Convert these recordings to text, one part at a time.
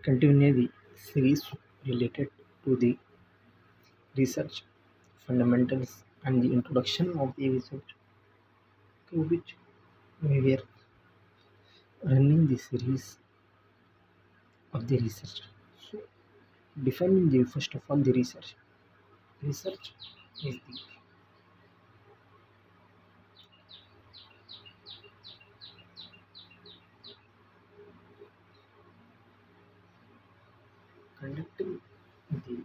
Continue the series related to the research fundamentals and the introduction of the research, to which we were running the series of the research. So, defining the first of all the research. Research is the conducting the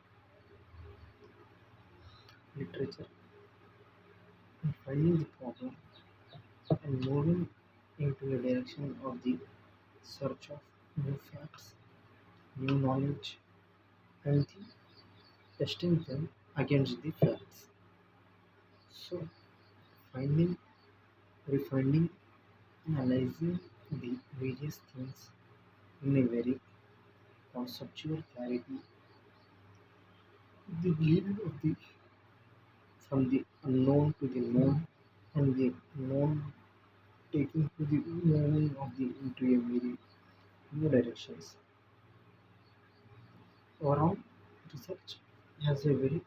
literature and finding the problem and moving into the direction of the search of new facts, new knowledge, and the testing them against the facts. So, finding, refining, analyzing the various things in a very conceptual clarity, the leading of the from the unknown to the known, and the known taking to the moving of the into a very new directions. Overall, research has a very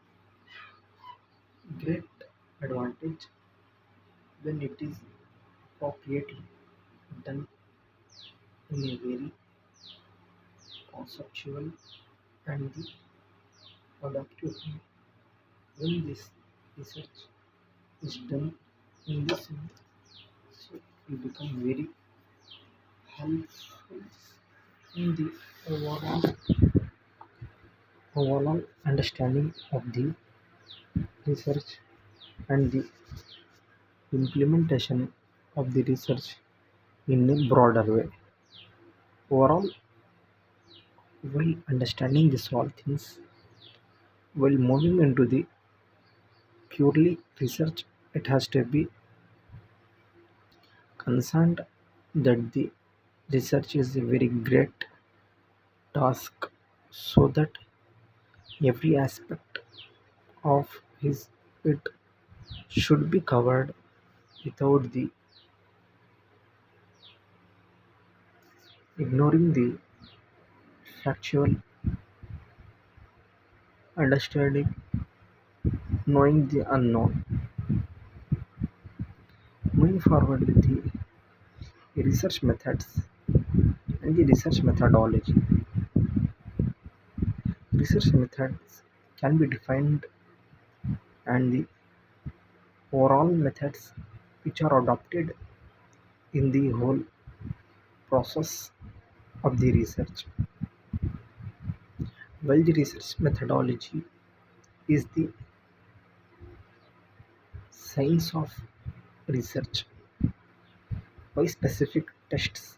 great advantage when it is appropriately done in a very conceptual and the adaptive way. When this research is done in this way, so it become very helpful in the overall understanding of the research and the implementation of the research in a broader way. Overall, while understanding these all things, while moving into the purely research, it has to be concerned that the research is a very great task, so that every aspect of his it should be covered without the ignoring the factual understanding, knowing the unknown. Moving forward with the research methods and the research methodology. Research methods can be defined, and the overall methods which are adopted in the whole process of the research. While the research methodology is the science of research, by specific tests,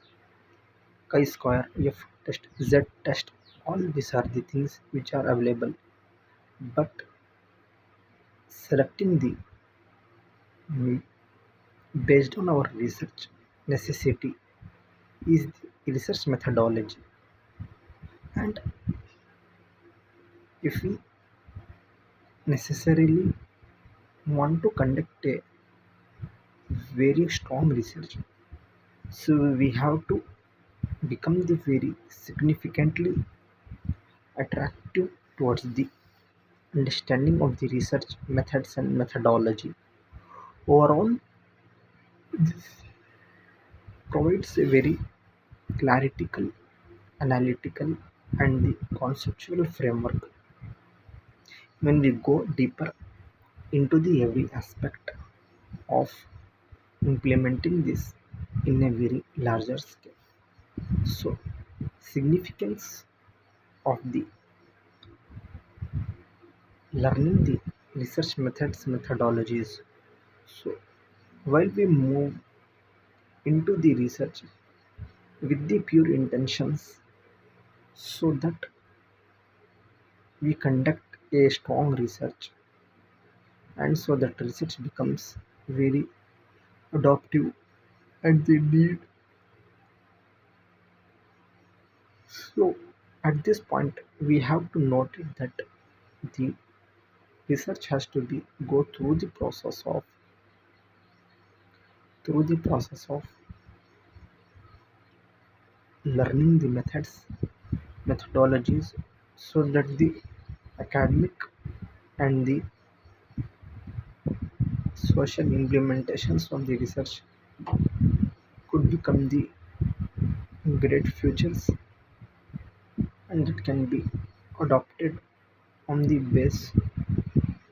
chi-square, F test, Z test, all these are the things which are available. But selecting the mm, based on our research necessity is the research methodology. And if we necessarily want to conduct a very strong research, so we have to become the very significantly attractive towards the understanding of the research methods and methodology. Overall, this provides a very claritical, analytical, and the conceptual framework when we go deeper into the every aspect of implementing this in a very larger scale. So, significance of the learning the research methods methodologies. So, while we move into the research with the pure intentions, so that we conduct a strong research, and so that research becomes very adaptive and they need. So at this point we have to note it that the research has to be go through the process of learning the methods methodologies so that the academic and the social implementations of the research could become the great futures and it can be adopted on the base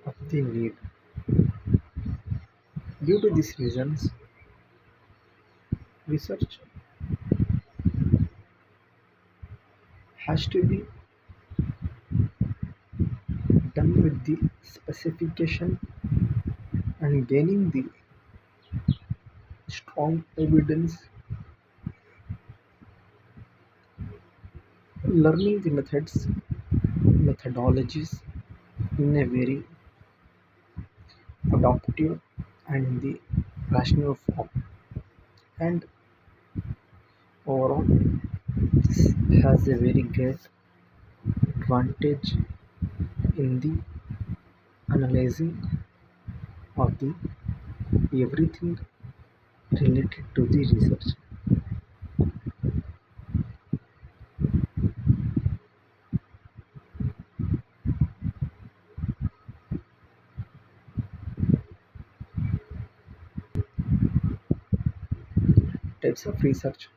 of the need. Due to these reasons, research has to be done with the specification and gaining the strong evidence, learning the methodologies in a very adaptive and the rational form. And overall, this has a very great advantage in the analyzing of the everything related to the research. Types of research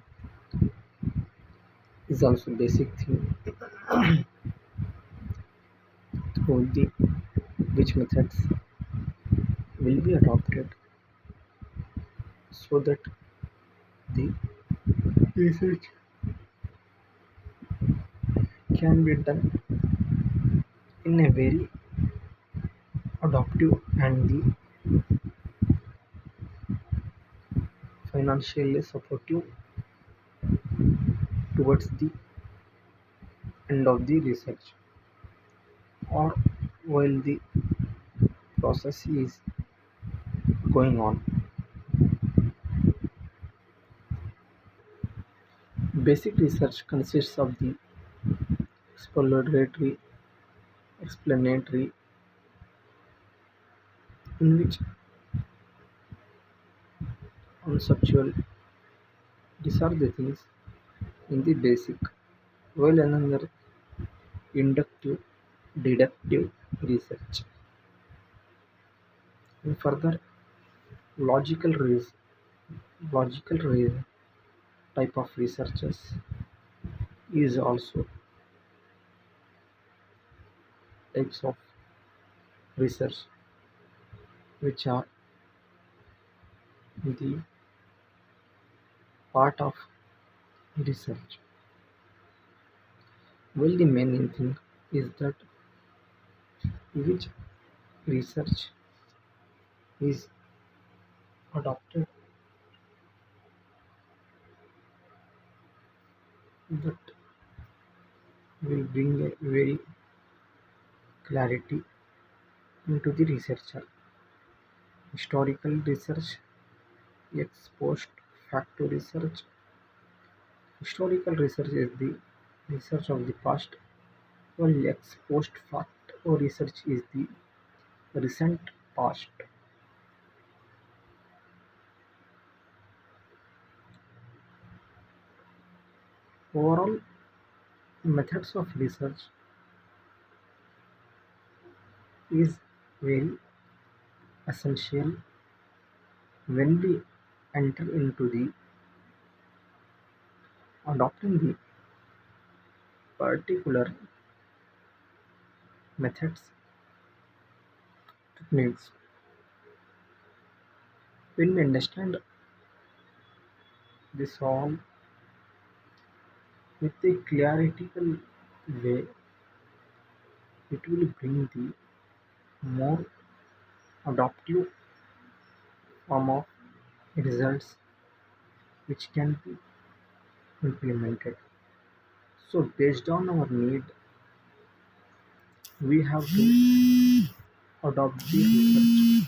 is also basic thing through the which methods will be adopted so that the research can be done in a very adaptive and the financially supportive towards the end of the research or while the process is going on. Basic research consists of the exploratory, explanatory, in which conceptual. These are the things in the basic, while another inductive, deductive research, and further logical reason, logical reason type of researches is also types of research which are the part of research. Well, the main thing is that which research is adopted that will bring a very clarity into the researcher. Historical research, ex post facto research. Historical research is the research of the past, while ex post facto research is the recent past. Overall, methods of research is very essential when we enter into the adopting the particular methods techniques. When we understand this all with a clarical way, it will bring the more adaptive form of results which can be implemented. So based on our need, we have to adopt the research